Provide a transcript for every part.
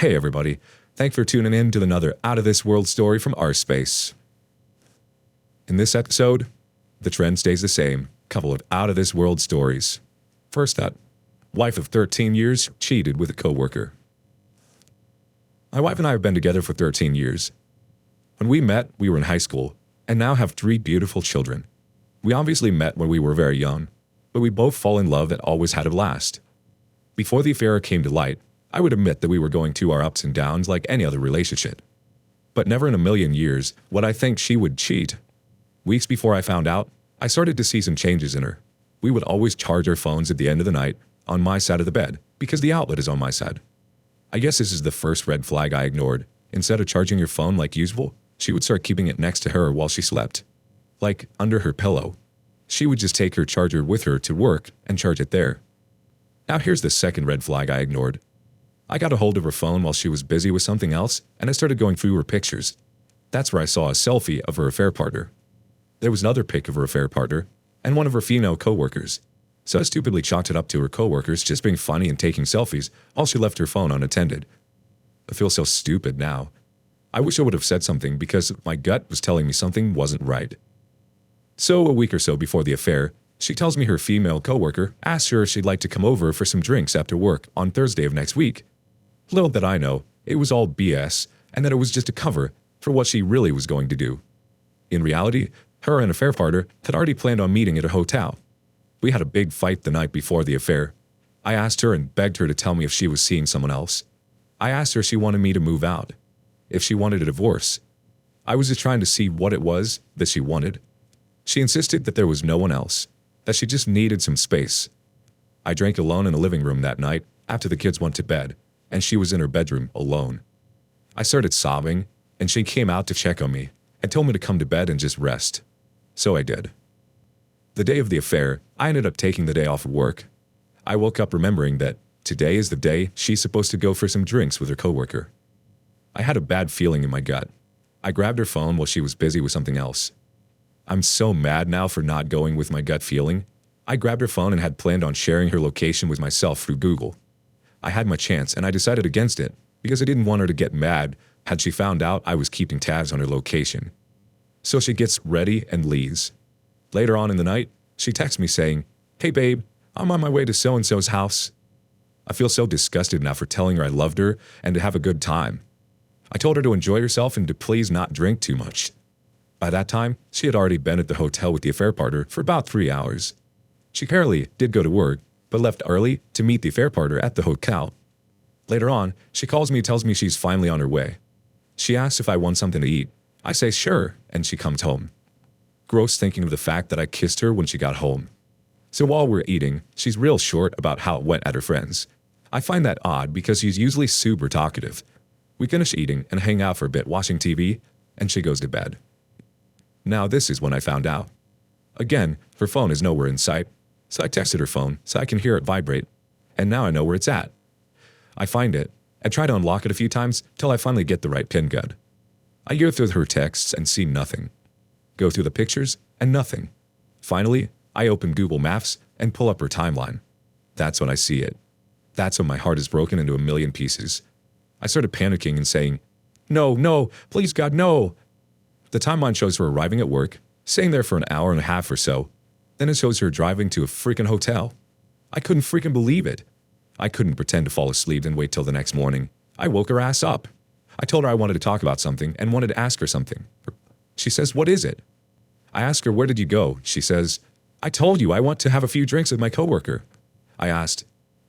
Hey everybody, thanks for tuning in to another Out of This World story from our space. In this episode, the trend stays the same, couple of Out of This World stories. First up, wife of 13 years cheated with a coworker. My wife and I have been together for 13 years. When we met, we were in high school, and now have 3 beautiful children. We obviously met when we were very young, but we both fall in love and always had a blast. Before the affair came to light, I would admit that we were going through our ups and downs like any other relationship. But never in a million years would I think she would cheat. Weeks before I found out, I started to see some changes in her. We would always charge our phones at the end of the night on my side of the bed because the outlet is on my side. I guess this is the first red flag I ignored. Instead of charging your phone like usual, she would start keeping it next to her while she slept. Like under her pillow. She would just take her charger with her to work and charge it there. Now here's the second red flag I ignored. I got a hold of her phone while she was busy with something else, and I started going through her pictures. That's where I saw a selfie of her affair partner. There was another pic of her affair partner, and one of her female coworkers. So I stupidly chalked it up to her coworkers just being funny and taking selfies, while she left her phone unattended. I feel so stupid now. I wish I would have said something because my gut was telling me something wasn't right. So a week or so before the affair, she tells me her female coworker asked her if she'd like to come over for some drinks after work on Thursday of next week. Little did I know, it was all BS, and that it was just a cover for what she really was going to do. In reality, her and affair partner had already planned on meeting at a hotel. We had a big fight the night before the affair. I asked her and begged her to tell me if she was seeing someone else. I asked her if she wanted me to move out, if she wanted a divorce. I was just trying to see what it was that she wanted. She insisted that there was no one else, that she just needed some space. I drank alone in the living room that night after the kids went to bed, and she was in her bedroom alone. I started sobbing, and she came out to check on me and told me to come to bed and just rest. So I did. The day of the affair, I ended up taking the day off of work. I woke up remembering that today is the day she's supposed to go for some drinks with her coworker. I had a bad feeling in my gut. I grabbed her phone while she was busy with something else. I'm so mad now for not going with my gut feeling. I grabbed her phone and had planned on sharing her location with myself through Google. I had my chance and I decided against it because I didn't want her to get mad had she found out I was keeping tabs on her location. So she gets ready and leaves. Later on in the night, she texts me saying, "Hey babe, I'm on my way to so-and-so's house." I feel so disgusted now for telling her I loved her and to have a good time. I told her to enjoy herself and to please not drink too much. By that time, she had already been at the hotel with the affair partner for about 3 hours. She apparently did go to work, but left early to meet the affair partner at the hotel. Later on, she calls me and tells me she's finally on her way. She asks if I want something to eat. I say sure, and she comes home. Gross thinking of the fact that I kissed her when she got home. So while we're eating, she's real short about how it went at her friends. I find that odd because she's usually super talkative. We finish eating and hang out for a bit watching TV, and she goes to bed. Now this is when I found out. Again, her phone is nowhere in sight, so I texted her phone so I can hear it vibrate, and now I know where it's at. I find it, and try to unlock it a few times till I finally get the right pin code. I go through her texts and see nothing. Go through the pictures and nothing. Finally, I open Google Maps and pull up her timeline. That's when I see it. That's when my heart is broken into a million pieces. I started panicking and saying, No, please God, no. The timeline shows her arriving at work, staying there for an hour and a half or so. Then it shows her driving to a freaking hotel. I couldn't freaking believe it. I couldn't pretend to fall asleep and wait till the next morning. I woke her ass up. I told her I wanted to talk about something and wanted to ask her something. She says, "What is it?" I ask her, "Where did you go?" She says, "I told you I want to have a few drinks with my coworker." I asked,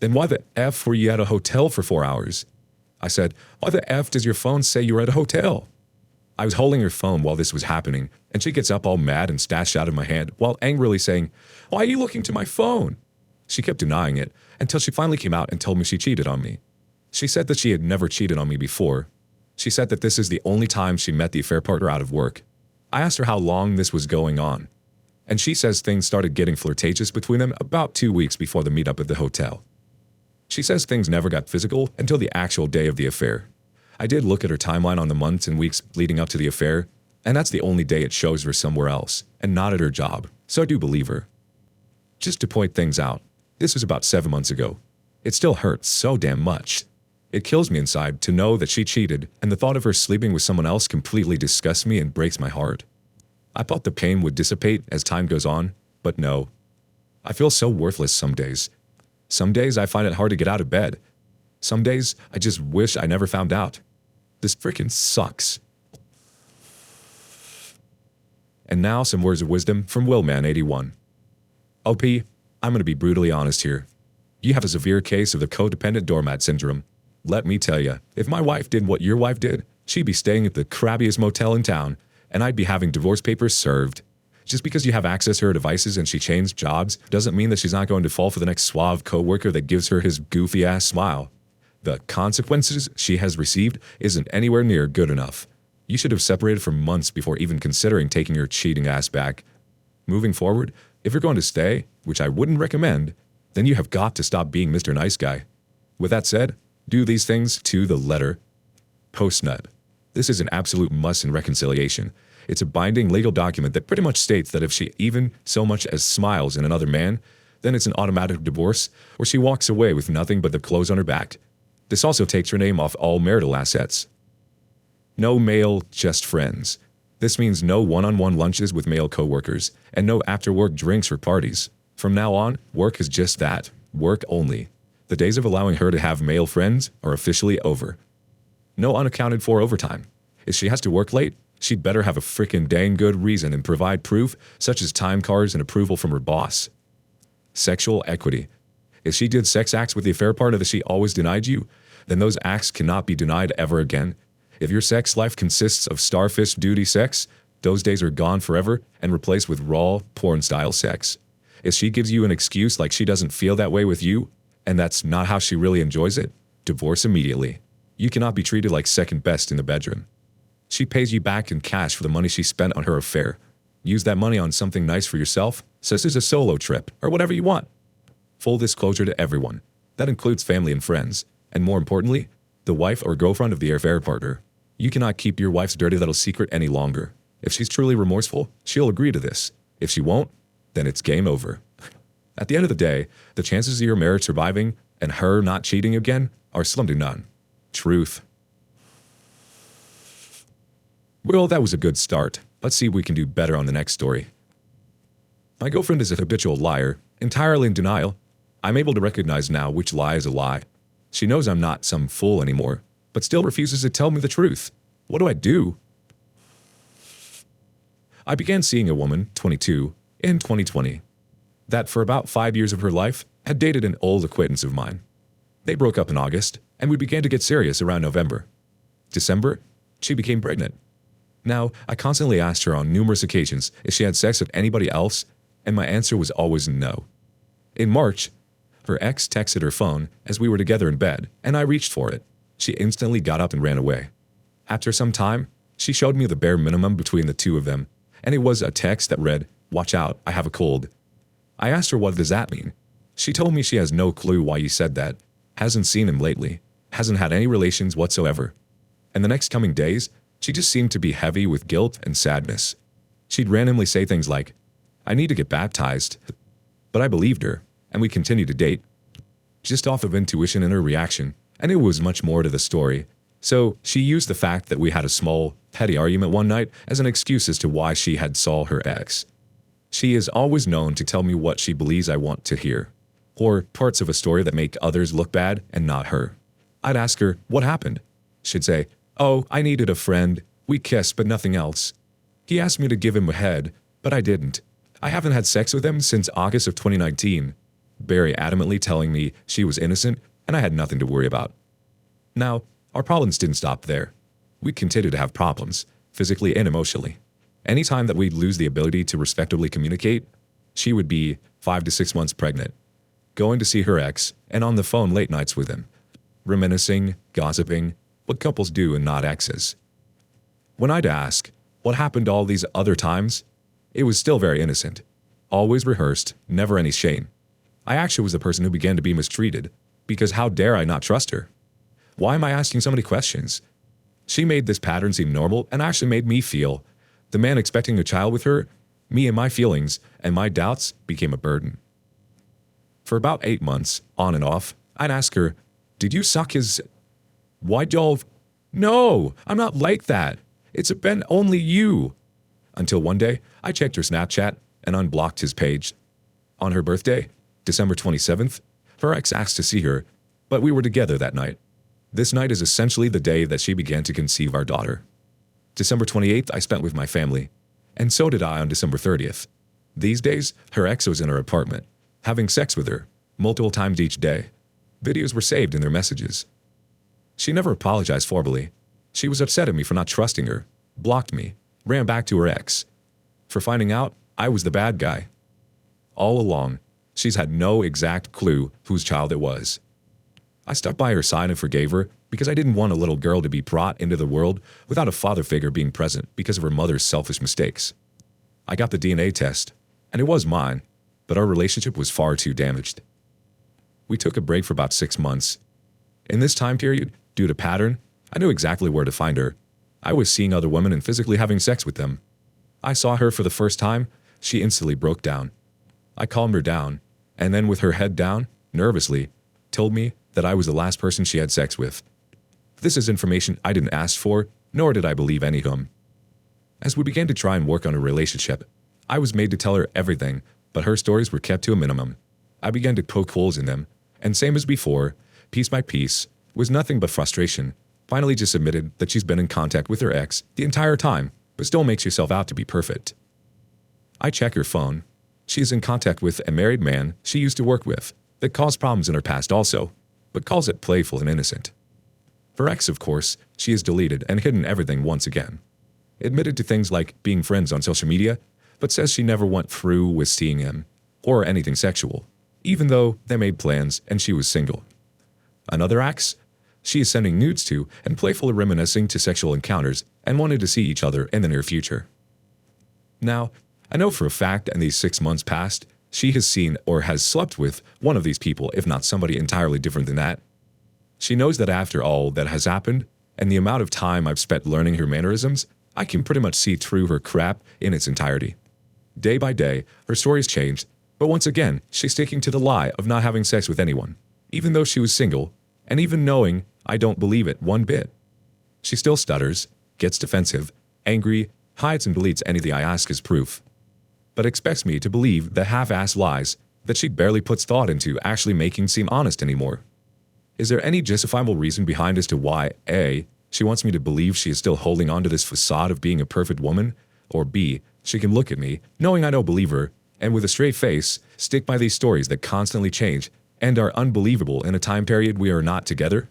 "Then why the F were you at a hotel for 4 hours?" I said, "Why the F does your phone say you were at a hotel?" I was holding her phone while this was happening, and she gets up all mad and snatched out of my hand while angrily saying, "Why are you looking to my phone?" She kept denying it until she finally came out and told me she cheated on me. She said that she had never cheated on me before. She said that this is the only time she met the affair partner out of work. I asked her how long this was going on, and she says things started getting flirtatious between them about 2 weeks before the meetup at the hotel. She says things never got physical until the actual day of the affair. I did look at her timeline on the months and weeks leading up to the affair, and that's the only day it shows her somewhere else, and not at her job, so I do believe her. Just to point things out, this was about 7 months ago. It still hurts so damn much. It kills me inside to know that she cheated, and the thought of her sleeping with someone else completely disgusts me and breaks my heart. I thought the pain would dissipate as time goes on, but no. I feel so worthless some days. Some days I find it hard to get out of bed. Some days I just wish I never found out. This freaking sucks. And now some words of wisdom from Willman81. OP, I'm going to be brutally honest here. You have a severe case of the codependent doormat syndrome. Let me tell you, if my wife did what your wife did, she'd be staying at the crappiest motel in town, and I'd be having divorce papers served. Just because you have access to her devices and she changed jobs doesn't mean that she's not going to fall for the next suave coworker that gives her his goofy-ass smile. The consequences she has received isn't anywhere near good enough. You should have separated for months before even considering taking your cheating ass back. Moving forward, if you're going to stay, which I wouldn't recommend, then you have got to stop being Mr. Nice Guy. With that said, do these things to the letter. Postnut. This is an absolute must in reconciliation. It's a binding legal document that pretty much states that if she even so much as smiles in another man, then it's an automatic divorce, or she walks away with nothing but the clothes on her back. This also takes her name off all marital assets. No male, just friends. This means no one-on-one lunches with male coworkers, and no after-work drinks or parties. From now on, work is just that, work only. The days of allowing her to have male friends are officially over. No unaccounted for overtime. If she has to work late, she'd better have a frickin' dang good reason and provide proof, such as time cards and approval from her boss. Sexual equity. If she did sex acts with the affair partner that she always denied you, then those acts cannot be denied ever again. If your sex life consists of starfish duty sex, those days are gone forever and replaced with raw, porn-style sex. If she gives you an excuse like she doesn't feel that way with you, and that's not how she really enjoys it, divorce immediately. You cannot be treated like second best in the bedroom. She pays you back in cash for the money she spent on her affair. Use that money on something nice for yourself, such as a solo trip, or whatever you want. Full disclosure to everyone. That includes family and friends, and more importantly, the wife or girlfriend of the affair partner. You cannot keep your wife's dirty little secret any longer. If she's truly remorseful, she'll agree to this. If she won't, then it's game over. At the end of the day, the chances of your marriage surviving and her not cheating again are slim to none. Truth. Well, that was a good start. Let's see if we can do better on the next story. My girlfriend is a habitual liar, entirely in denial. I'm able to recognize now which lie is a lie. She knows I'm not some fool anymore, but still refuses to tell me the truth. What do I do? I began seeing a woman, 22, in 2020, that for about 5 years of her life had dated an old acquaintance of mine. They broke up in August, and we began to get serious around November. December, she became pregnant. Now, I constantly asked her on numerous occasions if she had sex with anybody else, and my answer was always no. In March, her ex texted her phone as we were together in bed, and I reached for it. She instantly got up and ran away. After some time, she showed me the bare minimum between the two of them, and it was a text that read, "Watch out, I have a cold." I asked her what does that mean. She told me she has no clue why you said that, hasn't seen him lately, hasn't had any relations whatsoever. And the next coming days, she just seemed to be heavy with guilt and sadness. She'd randomly say things like, "I need to get baptized." But I believed her, and we continued to date, just off of intuition in her reaction, and it was much more to the story. So she used the fact that we had a small, petty argument one night as an excuse as to why she had saw her ex. She is always known to tell me what she believes I want to hear, or parts of a story that make others look bad and not her. I'd ask her, "What happened?" She'd say, "Oh, I needed a friend. We kissed, but nothing else. He asked me to give him a head, but I didn't. I haven't had sex with him since August of 2019. Very adamantly telling me she was innocent and I had nothing to worry about. Now, our problems didn't stop there. We continued to have problems, physically and emotionally. Anytime that we'd lose the ability to respectably communicate, she would be 5 to 6 months pregnant, going to see her ex and on the phone late nights with him, reminiscing, gossiping, what couples do and not exes. When I'd ask, what happened all these other times, it was still very innocent. Always rehearsed, never any shame. I actually was the person who began to be mistreated, because how dare I not trust her? Why am I asking so many questions? She made this pattern seem normal and actually made me feel, the man expecting a child with her, me and my feelings and my doubts became a burden. For about 8 months, on and off, I'd ask her, "Did you suck his..." Why, Dolph? No, I'm not like that. It's been only you. Until one day, I checked her Snapchat and unblocked his page. On her birthday, December 27th, her ex asked to see her, but we were together that night. This night is essentially the day that she began to conceive our daughter. December 28th, I spent with my family, and so did I on December 30th. These days, her ex was in her apartment, having sex with her, multiple times each day. Videos were saved in their messages. She never apologized formally. She was upset at me for not trusting her, blocked me, ran back to her ex. For finding out, I was the bad guy. All along, she's had no exact clue whose child it was. I stuck by her side and forgave her because I didn't want a little girl to be brought into the world without a father figure being present because of her mother's selfish mistakes. I got the DNA test, and it was mine, but our relationship was far too damaged. We took a break for about 6 months. In this time period, due to pattern, I knew exactly where to find her. I was seeing other women and physically having sex with them. I saw her for the first time, she instantly broke down. I calmed her down, and then with her head down, nervously, told me that I was the last person she had sex with. This is information I didn't ask for, nor did I believe any of them. As we began to try and work on a relationship, I was made to tell her everything, but her stories were kept to a minimum. I began to poke holes in them, and same as before, piece by piece, was nothing but frustration. Finally just admitted that she's been in contact with her ex the entire time, but still makes herself out to be perfect. I check her phone. She is in contact with a married man she used to work with that caused problems in her past also, but calls it playful and innocent. For ex, of course, she has deleted and hidden everything once again. Admitted to things like being friends on social media, but says she never went through with seeing him, or anything sexual, even though they made plans and she was single. Another ex, she is sending nudes to and playfully reminiscing to sexual encounters and wanted to see each other in the near future. Now, I know for a fact in these 6 months past, she has seen or has slept with one of these people, if not somebody entirely different than that. She knows that after all that has happened, and the amount of time I've spent learning her mannerisms, I can pretty much see through her crap in its entirety. Day by day, her stories changed, but once again, she's sticking to the lie of not having sex with anyone, even though she was single, and even knowing I don't believe it one bit. She still stutters, gets defensive, angry, hides and deletes anything I ask as proof, but expects me to believe the half-assed lies that she barely puts thought into actually making seem honest anymore. Is there any justifiable reason behind as to why A, she wants me to believe she is still holding on to this facade of being a perfect woman, or B, she can look at me, knowing I don't believe her, and with a straight face, stick by these stories that constantly change and are unbelievable in a time period we are not together?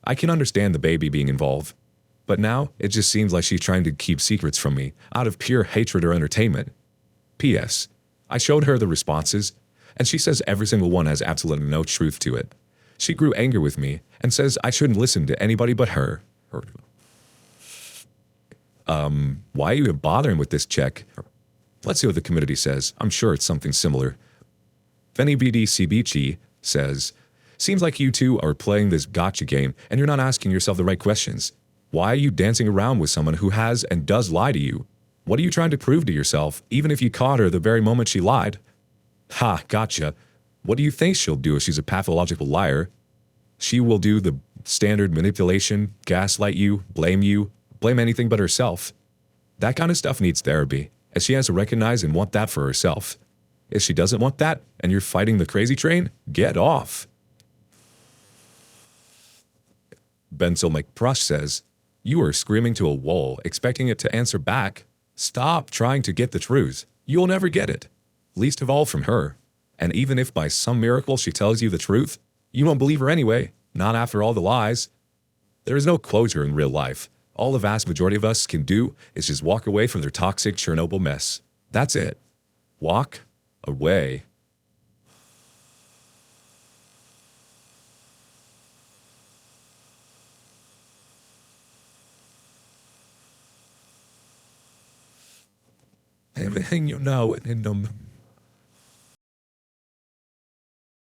I can understand the baby being involved, but now it just seems like she's trying to keep secrets from me out of pure hatred or entertainment. P.S. I showed her the responses, and she says every single one has absolutely no truth to it. She grew angry with me and says I shouldn't listen to anybody but her. Why are you bothering with this check? Let's see what the community says. I'm sure it's something similar. Fenny BDCBG says, seems like you two are playing this gotcha game and you're not asking yourself the right questions. Why are you dancing around with someone who has and does lie to you? What are you trying to prove to yourself, even if you caught her the very moment she lied? Ha, gotcha. What do you think she'll do if she's a pathological liar? She will do the standard manipulation, gaslight you, blame anything but herself. That kind of stuff needs therapy, as she has to recognize and want that for herself. If she doesn't want that, and you're fighting the crazy train, get off. Benzel McPrush says, you are screaming to a wall, expecting it to answer back. Stop trying to get the truth. You'll never get it. Least of all from her. And even if by some miracle she tells you the truth, you won't believe her anyway, not after all the lies. There is no closure in real life. All the vast majority of us can do is just walk away from their toxic Chernobyl mess. That's it. Walk away. Everything you know and in them.